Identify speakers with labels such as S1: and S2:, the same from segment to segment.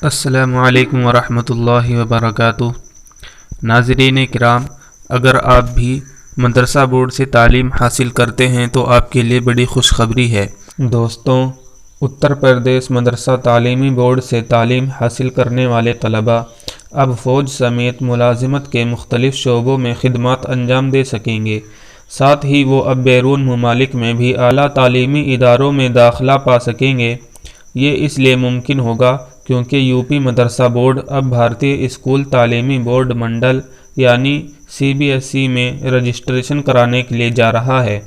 S1: السلام علیکم ورحمۃ اللہ وبرکاتہ۔ ناظرین کرام، اگر آپ بھی مدرسہ بورڈ سے تعلیم حاصل کرتے ہیں تو آپ کے لیے بڑی خوشخبری ہے۔ دوستوں، اتر پردیش مدرسہ تعلیمی بورڈ سے تعلیم حاصل کرنے والے طلباء اب فوج سمیت ملازمت کے مختلف شعبوں میں خدمات انجام دے سکیں گے۔ ساتھ ہی وہ اب بیرون ممالک میں بھی اعلیٰ تعلیمی اداروں میں داخلہ پا سکیں گے۔ یہ اس لیے ممکن ہوگا کیونکہ یو پی مدرسہ بورڈ اب بھارتی اسکول تعلیمی بورڈ منڈل یعنی CBSE میں رجسٹریشن کرانے کے لیے جا رہا ہے۔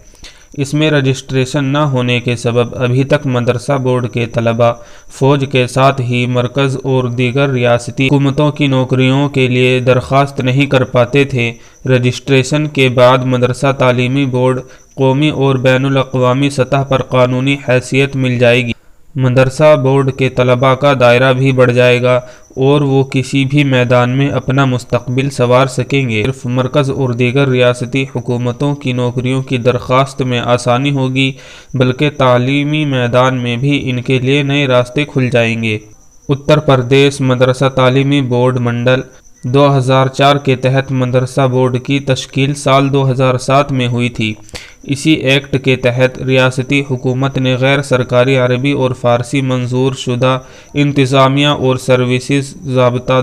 S1: اس میں رجسٹریشن نہ ہونے کے سبب ابھی تک مدرسہ بورڈ کے طلباء فوج کے ساتھ ہی مرکز اور دیگر ریاستی حکومتوں کی نوکریوں کے لیے درخواست نہیں کر پاتے تھے۔ رجسٹریشن کے بعد مدرسہ تعلیمی بورڈ قومی اور بین الاقوامی سطح پر قانونی حیثیت مل جائے گی۔ مدرسہ بورڈ کے طلباء کا دائرہ بھی بڑھ جائے گا اور وہ کسی بھی میدان میں اپنا مستقبل سنوار سکیں گے۔ صرف مرکز اور دیگر ریاستی حکومتوں کی نوکریوں کی درخواست میں آسانی ہوگی، بلکہ تعلیمی میدان میں بھی ان کے لیے نئے راستے کھل جائیں گے۔ اتر پردیش مدرسہ تعلیمی بورڈ منڈل 2004 کے تحت مدرسہ بورڈ کی تشکیل سال 2007 میں ہوئی تھی۔ اسی ایکٹ کے تحت ریاستی حکومت نے غیر سرکاری عربی اور فارسی منظور شدہ انتظامیہ اور سروسز ضابطہ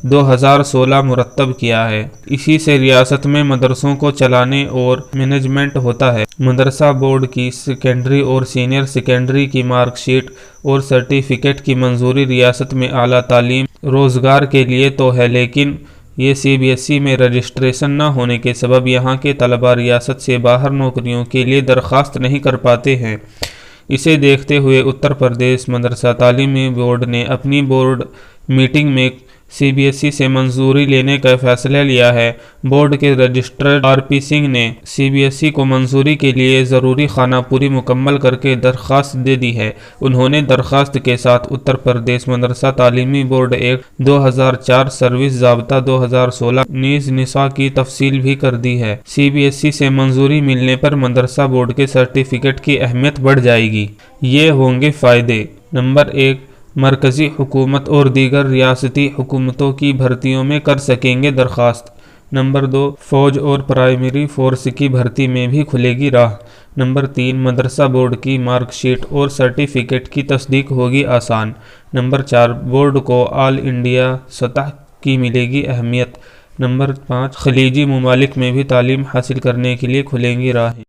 S1: 2016 مرتب کیا ہے۔ اسی سے ریاست میں مدرسوں کو چلانے اور مینجمنٹ ہوتا ہے۔ مدرسہ بورڈ کی سیکنڈری اور سینئر سیکنڈری کی مارک شیٹ اور سرٹیفکیٹ کی منظوری ریاست میں اعلیٰ تعلیم روزگار کے لیے تو ہے، لیکن یہ CBSE میں رجسٹریشن نہ ہونے کے سبب یہاں کے طلباء ریاست سے باہر نوکریوں کے لیے درخواست نہیں کر پاتے ہیں۔ اسے دیکھتے ہوئے اتر پردیش مدرسہ تعلیمی بورڈ نے اپنی بورڈ میٹنگ میں CBSE سے منظوری لینے کا فیصلہ لیا ہے۔ بورڈ کے رجسٹرار RP سنگھ نے CBSE کو منظوری کے لیے ضروری خانہ پوری مکمل کر کے درخواست دے دی ہے۔ انہوں نے درخواست کے ساتھ اتر پردیش مدرسہ تعلیمی بورڈ ایکٹ 2004 سروس ضابطہ 2016 نیز نساء کی تفصیل بھی کر دی ہے۔ CBSE سے منظوری ملنے پر مدرسہ بورڈ کے سرٹیفکیٹ کی اہمیت بڑھ جائے گی۔ یہ ہوں گے فائدے۔ نمبر 1، مرکزی حکومت اور دیگر ریاستی حکومتوں کی بھرتیوں میں کر سکیں گے درخواست۔ نمبر 2، فوج اور پرائمری فورس کی بھرتی میں بھی کھلے گی راہ۔ نمبر 3، مدرسہ بورڈ کی مارک شیٹ اور سرٹیفکیٹ کی تصدیق ہوگی آسان۔ نمبر 4، بورڈ کو آل انڈیا سطح کی ملے گی اہمیت۔ نمبر 5، خلیجی ممالک میں بھی تعلیم حاصل کرنے کے لیے کھلیں گی راہیں۔